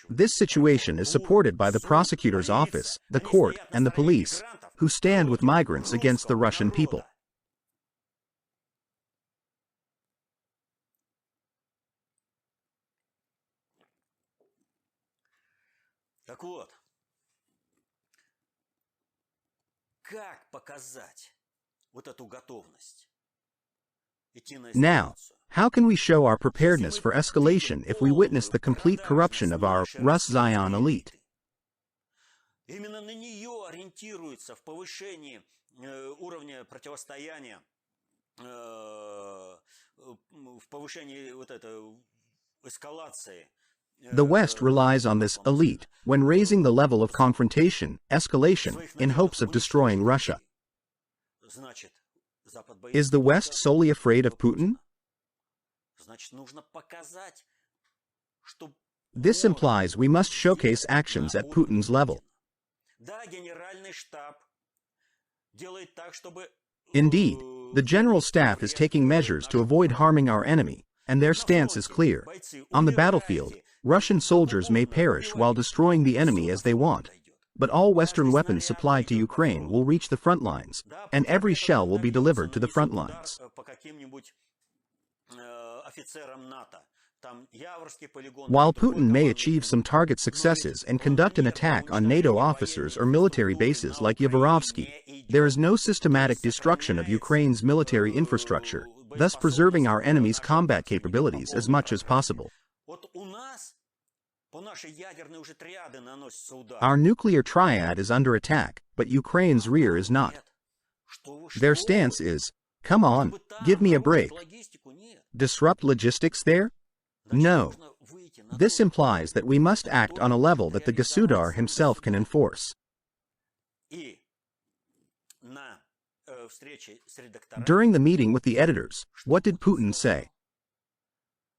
This situation is supported by the prosecutor's office, the court, and the police, who stand with migrants against the Russian people. Так вот, как показать вот эту готовность идти на Now, эскалацию? how can we show our preparedness for escalation if we witness the complete corruption of our Rus Zion elite? Именно на нее ориентируется в повышении уровня противостояния, в повышении вот этой эскалации. The West relies on this elite when raising the level of confrontation, escalation, in hopes of destroying Russia. Значит, Запад Is the West solely afraid of Putin? Значит, нужно показать, что This implies we must showcase actions at Putin's level. Да, генеральный штаб делает так, чтобы Indeed, the General Staff is taking measures to avoid harming our enemy, and their stance is clear. On the battlefield, Russian soldiers may perish while destroying the enemy as they want, but all Western weapons supplied to Ukraine will reach the front lines, and every shell will be delivered to the front lines. While Putin may achieve some target successes and conduct an attack on NATO officers or military bases like Yavorovsky, there is no systematic destruction of Ukraine's military infrastructure, thus preserving our enemy's combat capabilities as much as possible. Our nuclear triad is under attack, but Ukraine's rear is not. Their stance is, "Come on, give me a break." Disrupt logistics there? No. This implies that we must act on a level that the Gasudar himself can enforce. During the meeting with the editors, what did Putin say?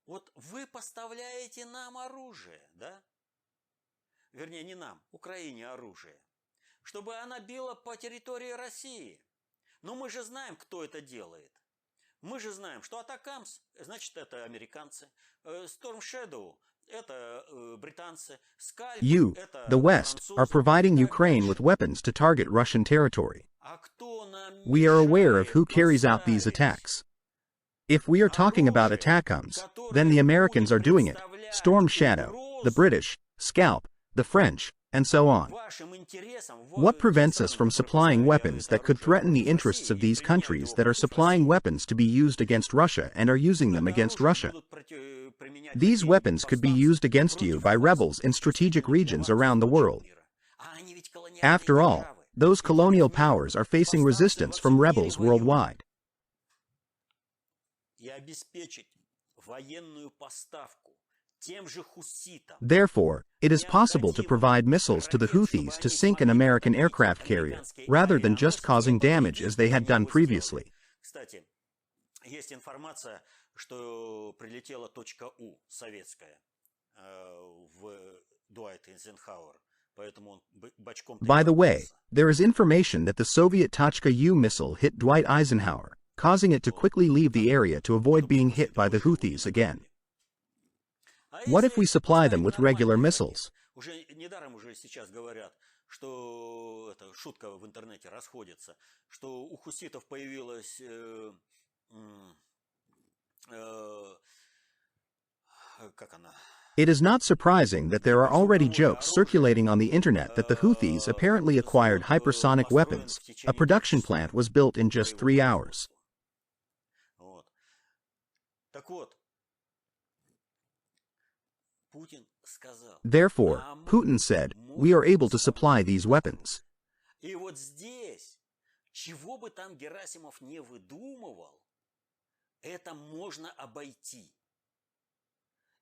Вот вы поставляете нам оружие, да? Вернее, не нам, Украине оружие, чтобы она била по территории России. Но мы же знаем, кто это делает. Мы же знаем, что Атакамс, значит, это американцы, Storm Shadow, это британцы, Скальп, You, это the West, are providing Ukraine with weapons to target Russian territory. We are aware of who carries out these attacks. If we are talking about Atacams, then the Americans are doing it, Storm Shadow, the British, Scalp, the French, and so on. What prevents us from supplying weapons that could threaten the interests of these countries that are supplying weapons to be used against Russia and are using them against Russia? These weapons could be used against you by rebels in strategic regions around the world. After all, those colonial powers are facing resistance from rebels worldwide. Therefore, it is possible to provide missiles to the Houthis to sink an American aircraft carrier, rather than just causing damage as they had done previously. By the way, there is information that the Soviet Tochka-U missile hit Dwight Eisenhower, causing it to quickly leave the area to avoid being hit by the Houthis again. What if we supply them with regular missiles? It is not surprising that there are already jokes circulating on the internet that the Houthis apparently acquired hypersonic weapons. A production plant was built in just 3 hours. Therefore, Putin said, we are able to supply these weapons. И вот здесь, чего бы там Герасимов не выдумывал, это можно обойти.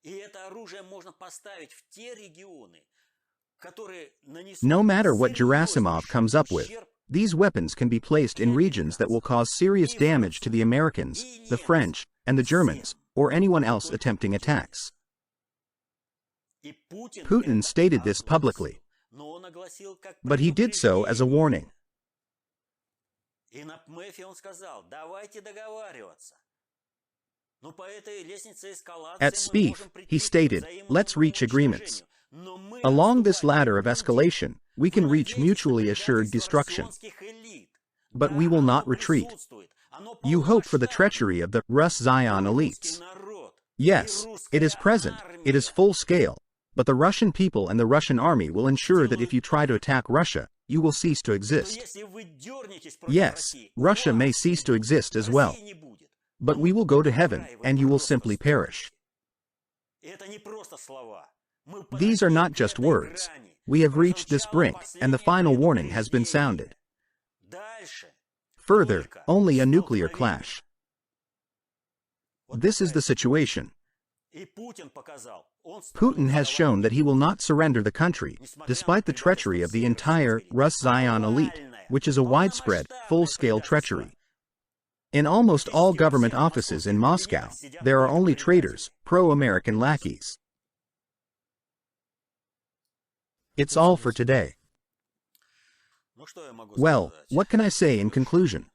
И это оружие можно поставить в те регионы, которые нанесут No matter what Gerasimov comes up with, These weapons can be placed in regions that will cause serious damage to the Americans, the French, and the Germans, or anyone else attempting attacks. Putin stated this publicly, but he did so as a warning. At SPEEF, he stated, "Let's reach agreements. Along this ladder of escalation, we can reach mutually assured destruction. But we will not retreat. You hope for the treachery of the Rus Zion elites. Yes, it is present, it is full scale, but the Russian people and the Russian army will ensure that if you try to attack Russia, you will cease to exist. Yes, Russia may cease to exist as well. But we will go to heaven, and you will simply perish." These are not just words. We have reached this brink, and the final warning has been sounded. Further, only a nuclear clash. This is the situation. Putin has shown that he will not surrender the country, despite the treachery of the entire Rus Zion elite, which is a widespread, full-scale treachery. In almost all government offices in Moscow, there are only traitors, pro-American lackeys. It's all for today. Well, what can I say in conclusion?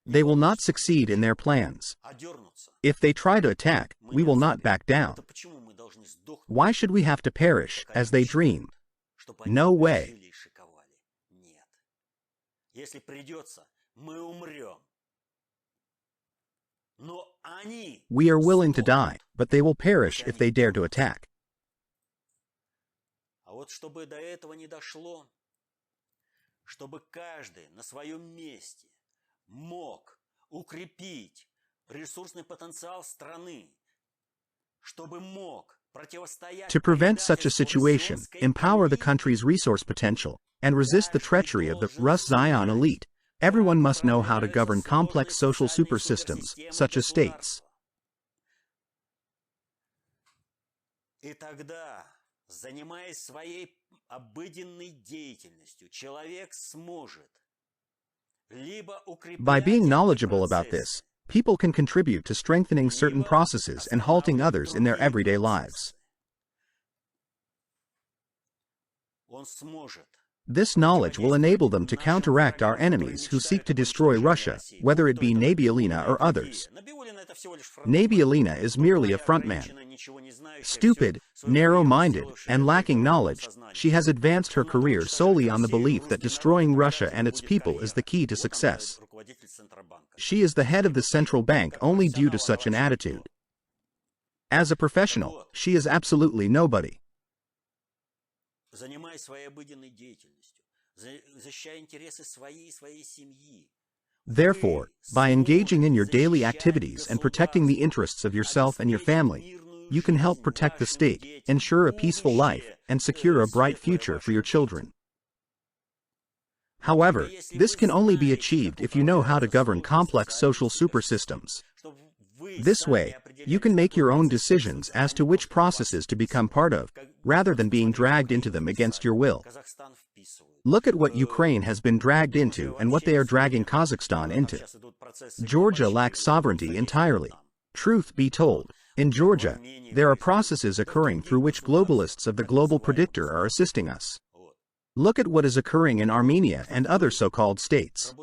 They will not succeed in their plans. If they try to attack, we will not back down. Why should we have to perish, as they dream? No way. We are willing to die, but they will perish if they dare to attack. Чтобы до этого не дошло, чтобы каждый на своем месте мог укрепить ресурсный потенциал страны, чтобы мог противостоять. To prevent such a situation, empower the country's resource potential, and resist the treachery of the Rus Zion elite, everyone must know how to govern complex social supersystems, such as states. И тогда, занимаясь своей обыденной деятельностью, человек сможет либо укреплять. By being knowledgeable about this, people can contribute to strengthening certain processes and halting others in their everyday lives. Он сможет. This knowledge will enable them to counteract our enemies who seek to destroy Russia, whether it be Nabiullina or others. Nabiullina is merely a frontman. Stupid, narrow-minded, and lacking knowledge, she has advanced her career solely on the belief that destroying Russia and its people is the key to success. She is the head of the central bank only due to such an attitude. As a professional, she is absolutely nobody. Занимаясь своей обыденной деятельностью, защищая интересы своей и своей семьи. Therefore, by engaging in your daily activities and protecting the interests of yourself and your family, you can help protect the state, ensure a peaceful life, and secure a bright future for your children. However, this can only be achieved if you know how to govern complex social supersystems. This way, you can make your own decisions as to which processes to become part of, rather than being dragged into them against your will. Look at what Ukraine has been dragged into and what they are dragging Kazakhstan into. Georgia lacks sovereignty entirely. Truth be told, in Georgia, there are processes occurring through which globalists of the global predictor are assisting us. Look at what is occurring in Armenia and other so-called states.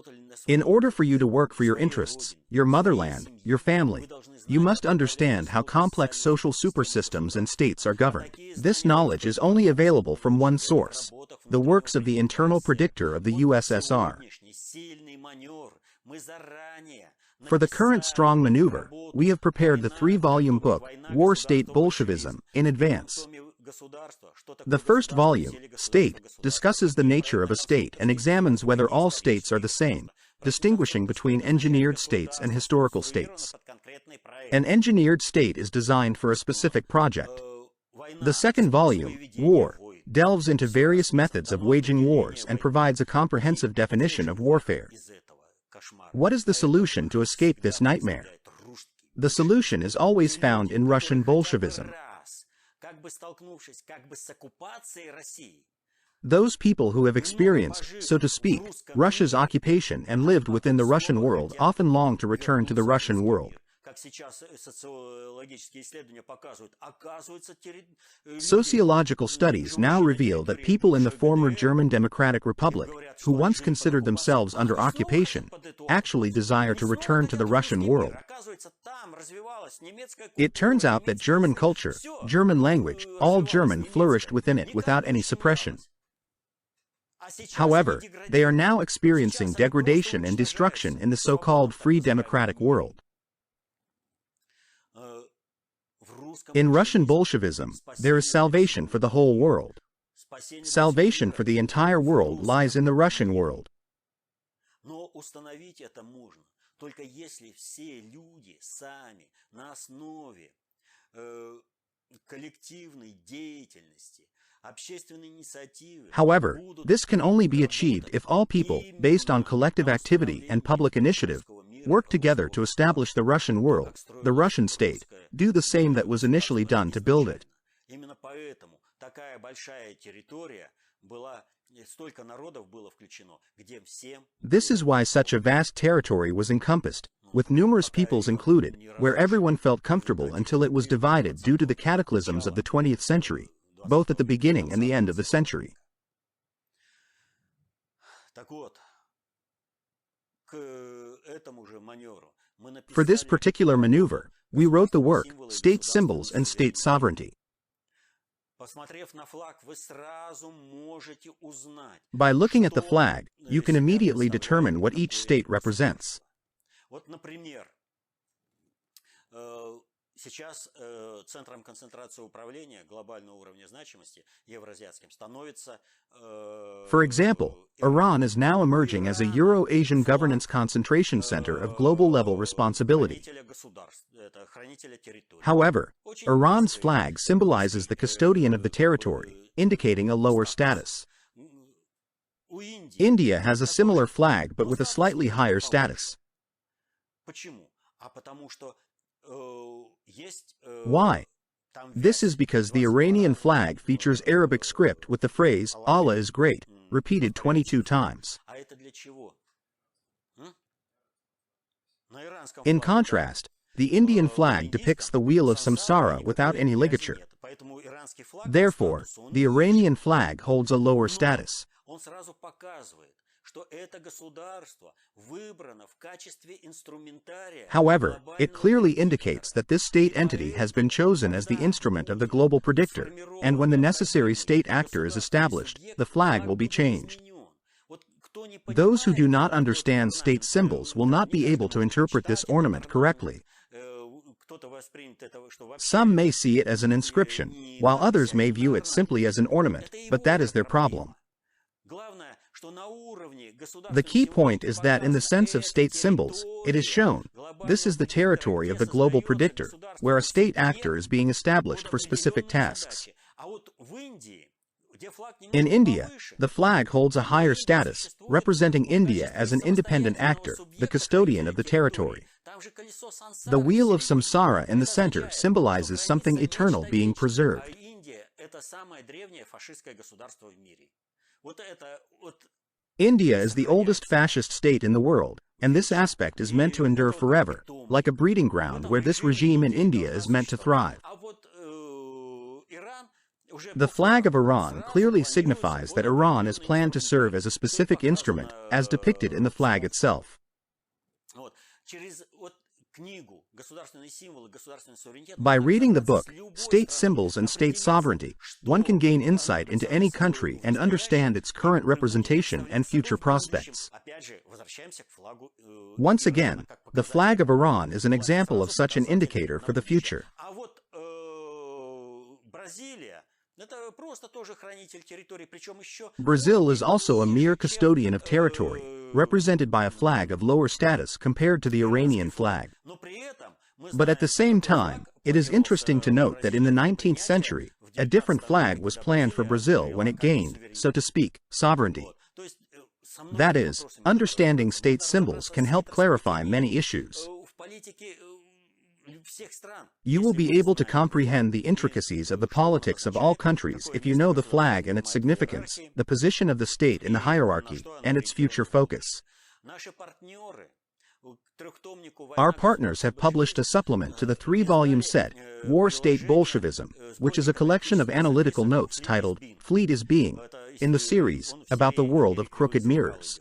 In order for you to work for your interests, your motherland, your family, you must understand how complex social supersystems and states are governed. This knowledge is only available from one source, the works of the internal predictor of the USSR. For the current strong maneuver, we have prepared the 3-volume book, War State Bolshevism, in advance. The first volume, State, discusses the nature of a state and examines whether all states are the same, distinguishing between engineered states and historical states. An engineered state is designed for a specific project. The second volume, War, delves into various methods of waging wars and provides a comprehensive definition of warfare. What is the solution to escape this nightmare? The solution is always found in Russian Bolshevism. Those people who have experienced, so to speak, Russia's occupation and lived within the Russian world often long to return to the Russian world. Sociological studies now reveal that people in the former German Democratic Republic, who once considered themselves under occupation, actually desire to return to the Russian world. It turns out that German culture, German language, all German flourished within it without any suppression. However, they are now experiencing degradation and destruction in the so-called free democratic world. In Russian Bolshevism, there is salvation for the whole world. Salvation for the entire world lies in the Russian world. However, this can only be achieved if all people, based on collective activity and public initiative, work together to establish the Russian world, the Russian state, do the same that was initially done to build it. This is why such a vast territory was encompassed, with numerous peoples included, where everyone felt comfortable until it was divided due to the cataclysms of the 20th century, both at the beginning and the end of the century. For this particular maneuver, we wrote the work, State Symbols and State Sovereignty. By looking at the flag, you can immediately determine what each state represents. For example, Iran is now emerging as a Euro-Asian governance concentration center of global-level responsibility. However, Iran's flag symbolizes the custodian of the territory, indicating a lower status. India has a similar flag but with a slightly higher status. Why? This is because the Iranian flag features Arabic script with the phrase, Allah is great, repeated 22 times. In contrast, the Indian flag depicts the wheel of samsara without any ligature. Therefore, the Iranian flag holds a lower status. However, it clearly indicates that this state entity has been chosen as the instrument of the global predictor, and when the necessary state actor is established, the flag will be changed. Those who do not understand state symbols will not be able to interpret this ornament correctly. Some may see it as an inscription, while others may view it simply as an ornament, but that is their problem. The key point is that in the sense of state symbols, it is shown, this is the territory of the global predictor, where a state actor is being established for specific tasks. In India, the flag holds a higher status, representing India as an independent actor, the custodian of the territory. The wheel of samsara in the center symbolizes something eternal being preserved. India is the oldest fascist state in the world, and this aspect is meant to endure forever, like a breeding ground where this regime in India is meant to thrive. The flag of Iran clearly signifies that Iran is planned to serve as a specific instrument, as depicted in the flag itself. By reading the book, State Symbols and State Sovereignty, one can gain insight into any country and understand its current representation and future prospects. Once again, the flag of Iran is an example of such an indicator for the future. Brazil is also a mere custodian of territory, represented by a flag of lower status compared to the Iranian flag. But at the same time, it is interesting to note that in the 19th century, a different flag was planned for Brazil when it gained, so to speak, sovereignty. That is, understanding state symbols can help clarify many issues. You will be able to comprehend the intricacies of the politics of all countries if you know the flag and its significance, the position of the state in the hierarchy, and its future focus. Our partners have published a supplement to the 3-volume set, War State Bolshevism, which is a collection of analytical notes titled, Fleet is Being, in the series, about the world of crooked mirrors.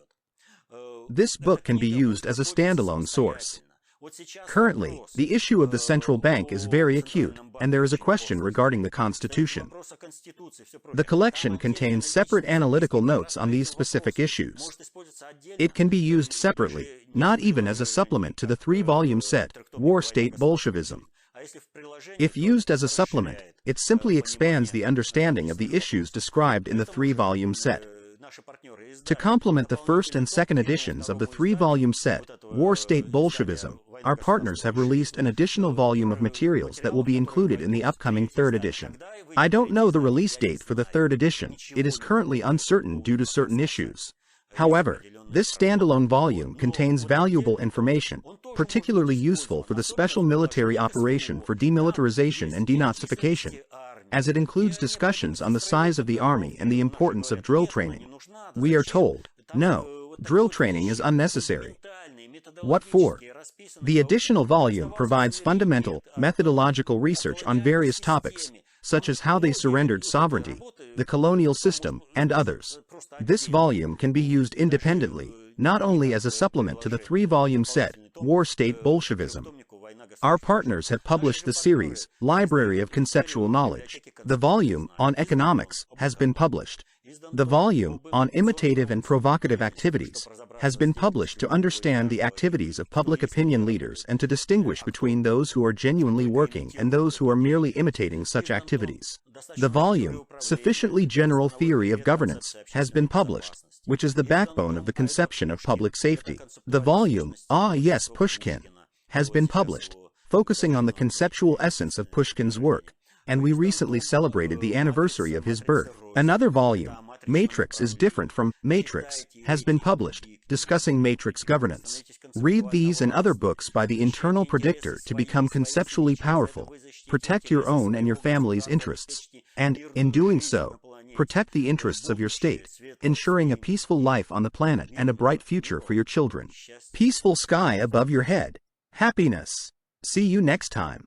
This book can be used as a standalone source. Currently, the issue of the central bank is very acute, and there is a question regarding the Constitution. The collection contains separate analytical notes on these specific issues. It can be used separately, not even as a supplement to the 3-volume set, War State Bolshevism. If used as a supplement, it simply expands the understanding of the issues described in the 3-volume set. To complement the first and second editions of the 3-volume set, War State Bolshevism, our partners have released an additional volume of materials that will be included in the upcoming 3rd edition. I don't know the release date for the 3rd edition, it is currently uncertain due to certain issues. However, this standalone volume contains valuable information, particularly useful for the special military operation for demilitarization and denazification, as it includes discussions on the size of the army and the importance of drill training. We are told, no, drill training is unnecessary. What for? The additional volume provides fundamental, methodological research on various topics, such as how they surrendered sovereignty, the colonial system, and others. This volume can be used independently, not only as a supplement to the 3-volume set, War State Bolshevism. Our partners have published the series, Library of Conceptual Knowledge. The volume, on economics, has been published. The volume, on imitative and provocative activities, has been published to understand the activities of public opinion leaders and to distinguish between those who are genuinely working and those who are merely imitating such activities. The volume, Sufficiently General Theory of Governance, has been published, which is the backbone of the conception of public safety. The volume, Ah Yes, Pushkin, has been published, focusing on the conceptual essence of Pushkin's work, and we recently celebrated the anniversary of his birth. Another volume, Matrix is Different from Matrix, has been published, discussing matrix governance. Read these and other books by the Internal Predictor to become conceptually powerful, protect your own and your family's interests, and, in doing so, protect the interests of your state, ensuring a peaceful life on the planet and a bright future for your children. Peaceful sky above your head. Happiness. See you next time.